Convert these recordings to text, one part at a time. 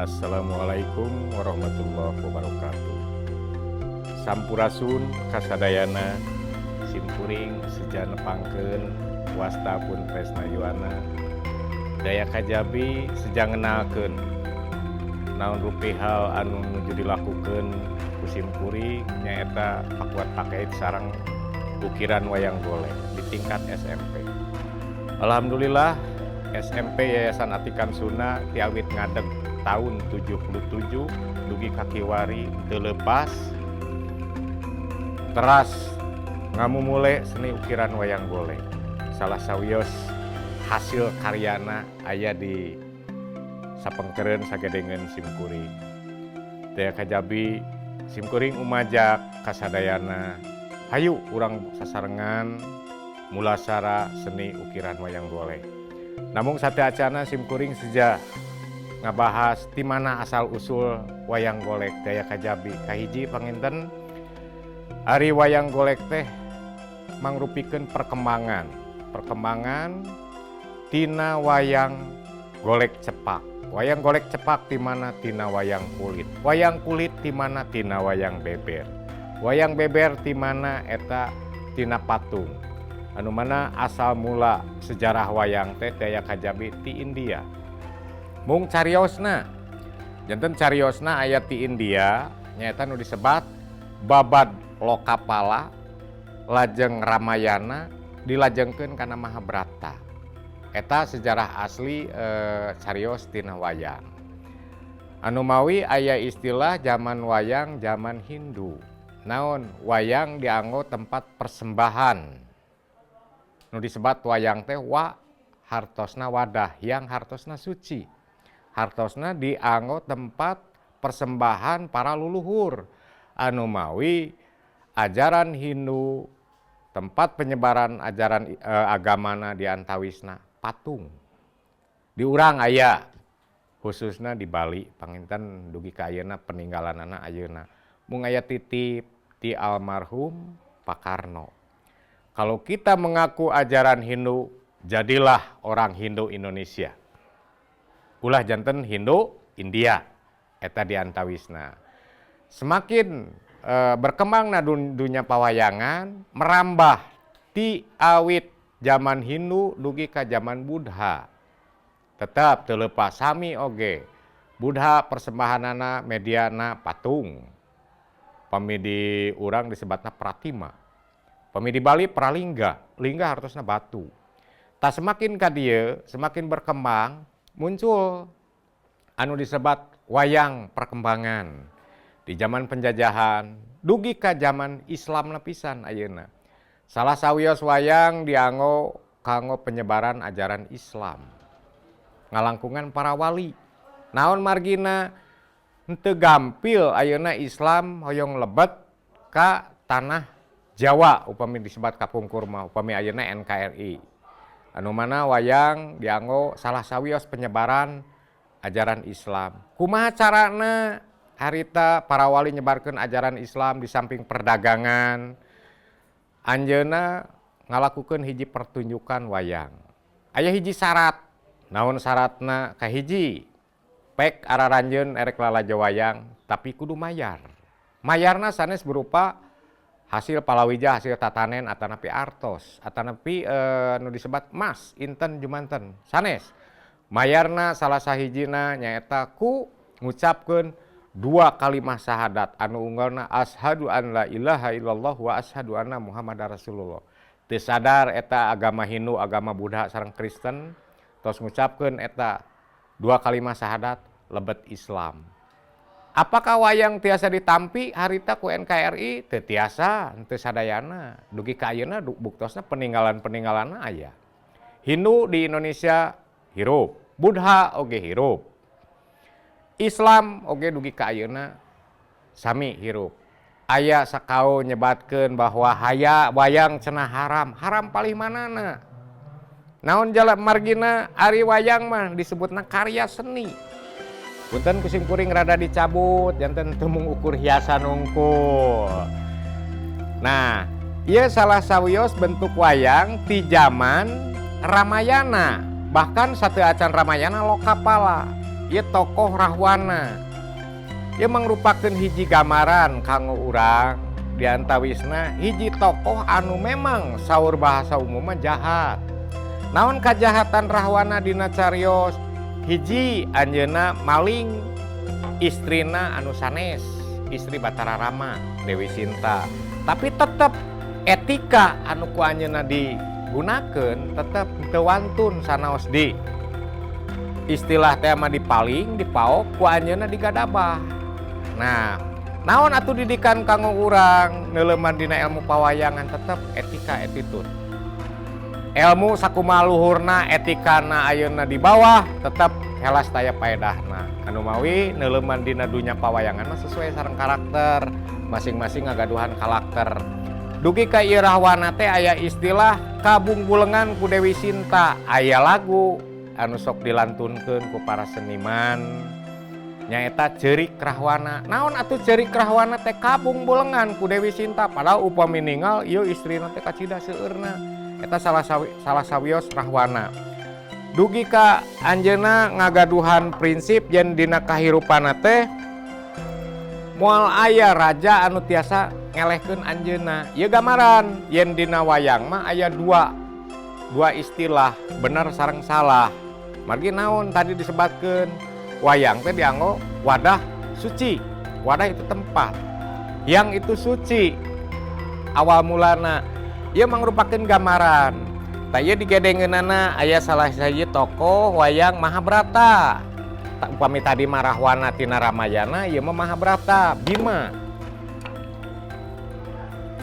Assalamualaikum warahmatullahi wabarakatuh. Sampurasun kasadayana simkuring seja nepangkeun wasta pun tresna yuana daya kajabi seja ngenalkeun naon rupi hal anu nuju dilakukeun ku simkuring nyaeta pakuat pakait sareng ukiran wayang golek di tingkat SMP. Alhamdulillah SMP Yayasan Atikan Suna tiawit ngadeg tahun 77 dugi kakiwari teu leupas teras ngamumule seni ukiran wayang golek. Salah sawios hasil karyana aya di sapengkeureun sagedengeun simkuring. Teu kajabi simkuring umajak kasadayana hayu urang sasarengan mulasara seni ukiran wayang golek. Namun sate acana simkuring seja ngabahas di mana asal usul wayang golek daya kajabi. Kahiji panginten ari wayang golek teh mangrupikeun perkembangan tina wayang golek cepak. Wayang golek cepak di mana tina wayang kulit. Wayang kulit di mana tina wayang beber. Wayang beber di mana eta tina patung. Anu mana asal mula sejarah wayang teh daya kajabi ti India. Mung cariosna, janten cariosna aya ti India, nyaeta nu disebat babad Lokapala, lajeng Ramayana, dilajengkeun kana Mahabharata. Eta sejarah asli carios tina wayang. Anu mawi aya istilah zaman wayang zaman Hindu. Naon wayang dianggo tempat persembahan. Nu disebat wayang teh wa hartosna wadah yang hartosna suci. Hartosna dianggo tempat persembahan para luluhur. Anu mawi ajaran Hindu tempat penyebaran ajaran agamana di antawisna patung. Di urang aya khususna di Bali panginten dugi ka ayeuna peninggalanana ayeuna. Mung aya titip ti almarhum Pak Karno. Kalau kita mengaku ajaran Hindu, jadilah orang Hindu Indonesia. Ulah janten Hindu India, eta di antawisna. Semakin berkembang na dunia pawayangan, merambah ti awit zaman Hindu dugi ka zaman Buddha. Tetap teu leupas sami oge. Buddha persembahanana mediana patung. Pami di urang disebatna pratima. Pami di Bali pralingga, lingga hartosna batu. Tak semakin ka dieu, semakin berkembang, muncul anu disebat wayang perkembangan. Di zaman penjajahan, dugi ka zaman Islam lapisan ayeuna. Salah sawios wayang dianggo kanggo penyebaran ajaran Islam. Ngalangkungan para wali. Naon margina henteu gampil ayeuna Islam hoyong lebet ka tanah Jawa upami disebat kapungkur mah upami ayeuna NKRI. Anu mana wayang dianggo salah sawios penyebaran ajaran Islam. Kumaha carana harita para wali nyebarkeun ajaran Islam di samping perdagangan? Anjeunna ngalakukeun hiji pertunjukan wayang. Aya hiji syarat. Naon syaratna? Kahiji, pek araranjeun erek lalajo wayang tapi kudu mayar. Mayarna sanes berupa hasil palawija, hasil tatanen atanapi artos, atanapi nu disebat emas, inten jumanten. Sanes mayarna salah sahijina nyaeta ku ngucapkeun 2 kalimah syahadat anu unggalna asyhadu an la ilaha illallah wa asyhadu anna muhammadar rasulullah. Teu sadar eta agama Hindu, agama Buddha sareng Kristen tos ngucapkeun eta 2 kalimah syahadat lebet Islam. Apakah wayang tiasa ditampi harita ku NKRI? Teu tiasa, teu sadayana. Dugi ka ayeuna buktosna peninggalan-peninggalanna aya. Hindu di Indonesia hirup, Buddha oge hirup. Islam oge dugi ka ayeuna sami hirup. Aya sakao nyebatkeun bahwa haya wayang cenah haram. Haram palih manana? Naon jalan margina ari wayang mah disebutna karya seni. Punten kusimkuring rada dicabut, janten temung ukur hiasan unggul. Nah, ieu salah sawios bentuk wayang ti zaman Ramayana. Bahkan satu acan Ramayana Lokapala. ieu tokoh Rahwana. Ieu mangrupakeun hiji gambaran kanggo urang diantawisna hiji tokoh anu memang saur bahasa umum jahat. Naon kajahatan Rahwana dina carios? Hiji anjeunna maling istrina anu sanes, istri Batara Rama, Dewi Sinta. Tapi tetep etika anu ku anjeunna digunakeun tetep teu wantun sanaos di istilah teh mah dipaling, dipaok ku anjeunna digadabah. Nah, naon atuh didikan kanggo urang neuleuman dina ilmu pawayangan tetep etika attitude. Ilmu sakumaha luhurna etikana ayeuna di bawah tetep helas taya paedahna. Anu mawi neuleuman dina dunya pawayangan mah sesuai sareng karakter, masing-masing ngagaduhan karakter. Dugi ka ieu Rahwana teh aya istilah kabungbulengan ku Dewi Sinta, aya lagu anu sok dilantunkeun ku para seniman nyaeta Ceurik Rahwana. Naon atuh Ceurik Rahwana teh kabungbulengan ku Dewi Sinta padahal upami ninggal ieu istrina teh kacida seueurna. Eta salah sawios Rahwana. Dugi ka anjeunna ngagaduhan prinsip yen dina kahirupanna teh moal aya raja anu tiasa ngelehkeun anjeunna. Ieu gambaran yen dina wayang mah aya dua istilah bener sareng salah. Margi naon tadi disebatkeun wayang teh dianggo wadah suci. Wadah itu tempat. Yang itu suci. Awal mulana ieu mangrupakeun gambaran. Tah ieu digedengeunana aya salah sahiji tokoh wayang Mahabharata. Upami tadi mah Rahwana tina Ramayana, ieu mah Mahabharata, Bima.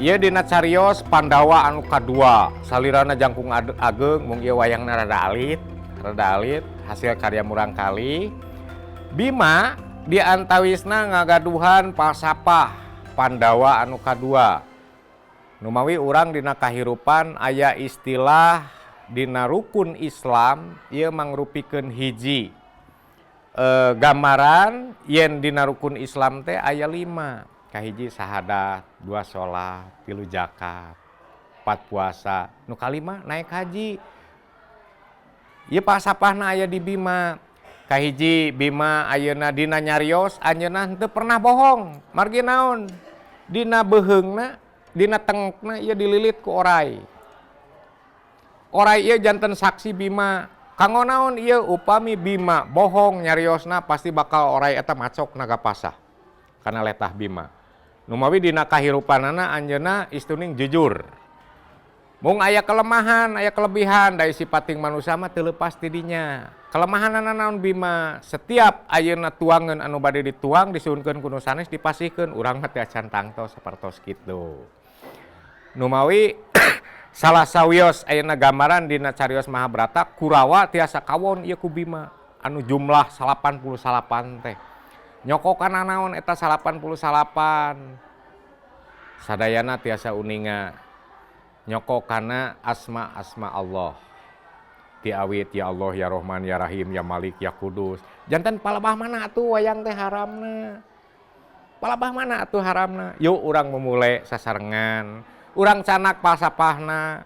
Ieu dina carios Pandawa anu kadua, salirana Jangkung Ageung mung ieu wayangna rada alit, hasil karya murangkali. Bima diantawisna ngagaduhan pasapah Pandawa anu kadua. Numawi urang dina kahirupan aya istilah dina rukun Islam ieu mangrupikeun hiji gambaran yen dina rukun Islam teh aya 5. Kahiji sahadat, 2 sholat, 3 zakat, 4 puasa, nu kalima naik haji. Ieu pasapahna aya di Bima. Kahiji Bima ayeuna dina nyarios anjeunna henteu pernah bohong. Margi naon? Dina beheungna dina tengekna ieu dililit ku orai. Orai ieu janten saksi Bima. Kanggo naon ieu upami Bima bohong nyariosna pasti bakal orai eta macok naga pasah. Kana letah Bima. Numawi dina kahirupanana anjeunna istuning jujur. Mung aya kelemahan, aya kelebihan dari sipating manusia mah teu leupas ti dinya. Kelemahanna naon Bima? Setiap ayeuna tuangeun anu bade dituang disuhunkeun ku nu sanes dipasihkeun urang mah teu acan tangtos sapertos kitu. Numawi salah sawios ayeuna gambaran dina carios Mahabharata Kurawa tiasa kawon ieu ku Bima anu jumlah 88 teh. Nyokokana naon eta 88? Sadayana tiasa uninga nyokokana asma Allah. Ti awit ya Allah ya Rahman ya Rahim ya Malik ya Kudus. Janten palebah mana atuh wayang teh haramna? Palebah mana atuh haramna? Yuk urang memulai sasarengan. Urang canak pasapahna,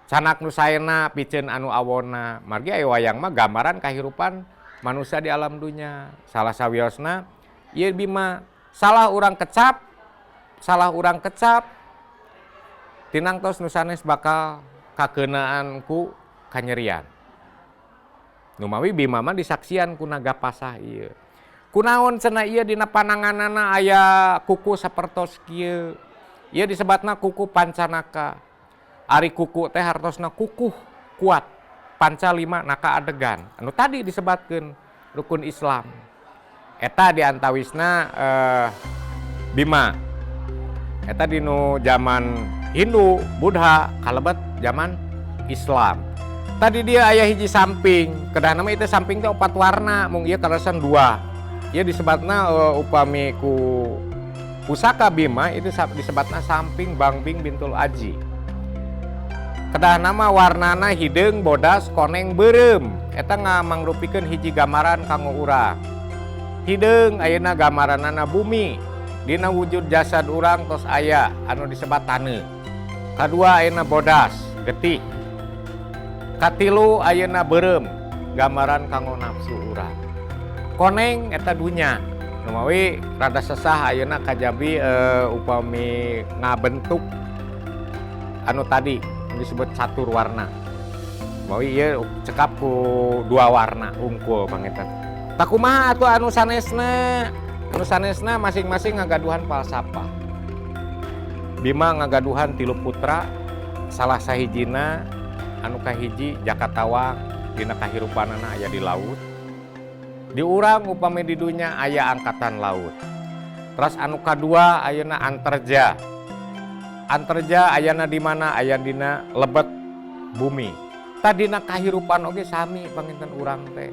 canak nu saena piceun anu awonna. Margi aya wayang mah gambaran kahirupan manusia di alam dunya. Salah sawiosna ieu Bima salah urang kecap tinangtos nu sanes bakal kakeunaan ku kanyerian. Numawi Bima mah disaksian ku naga pasah ieu. Kunaon cenah ieu dina pananganana aya kuku sapertos kieu. Ieu disebatna kuku pancanaka. Ari kuku teh hartosna kukuh kuat. Panca 5 naka adegan. Anu tadi disebatkeun rukun Islam. Eta diantawisna Bima. Eta dinu zaman Hindu, Buddha, kalebet zaman Islam. Tadi dia aya hiji samping. Kedah nama itu samping teh 4 warna, mung ieu karasan 2. Ieu disebatna upami ku pusaka Bima itu disebatna samping Bangbing Bintul Aji. Kedah nama warnana hideung bodas koneng beureum. Eta ngamangrupikeun hiji gambaran kanggo urang. Hideung ayeuna gambaranana bumi. Dina wujud jasad urang tos aya anu disebat taneuh. Kadua ayeuna bodas, getih. Katilu ayeuna beureum, gambaran kanggo nafsu urang. koneng eta dunya. Nu mawi rada sesah ayeuna kajabi upami ngabentuk anu tadi disebut catur warna. Mawi ieu cekap ku dua warna unggul panginten. Takumaha atuh anu sanesna? Anu sanesna masing-masing ngagaduhan falsafah. Bima ngagaduhan 3 putra, salah sahijina anu kahiji Jakatawang dina kahirupanana aya di laut. Di urang upami di dunya aya angkatan laut. Terus anu kadua ayeuna Antarja. Antarja ayana di mana? Aya dina lebet bumi. Tadina kahirupan oge sami panginten urang teh.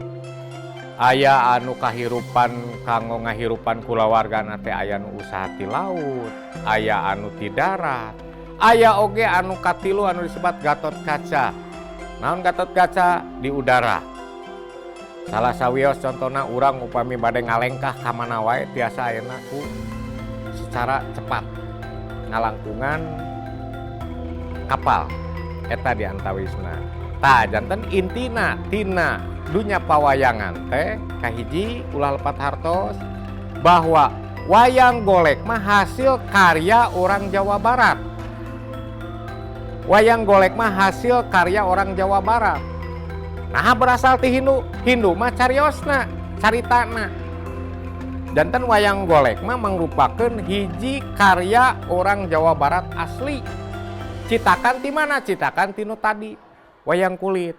Aya anu kahirupan kanggo ngahirupan kulawargana teh aya nu usaha ti laut, aya anu ti darat, aya oge anu katilu anu disebut Gatotkaca. Naon Gatotkaca? Di udara. Salah sawios contohna urang upami bade ngalengkah ka mana wae tiasa ayeuna ku secara cepat ngalangkungan kapal eta di antawisna. Tah janten intina tina dunya pawayangan teh kahiji ulah lepat hartos bahwa wayang golek mah hasil karya orang Jawa Barat. Wayang golek mah hasil karya orang Jawa Barat. Nah berasal ti Hindu mah cariosna, caritana. Janten wayang golek mah mangrupakeun hiji karya orang Jawa Barat asli. Citakan ti mana? Citakan tinu tadi wayang kulit.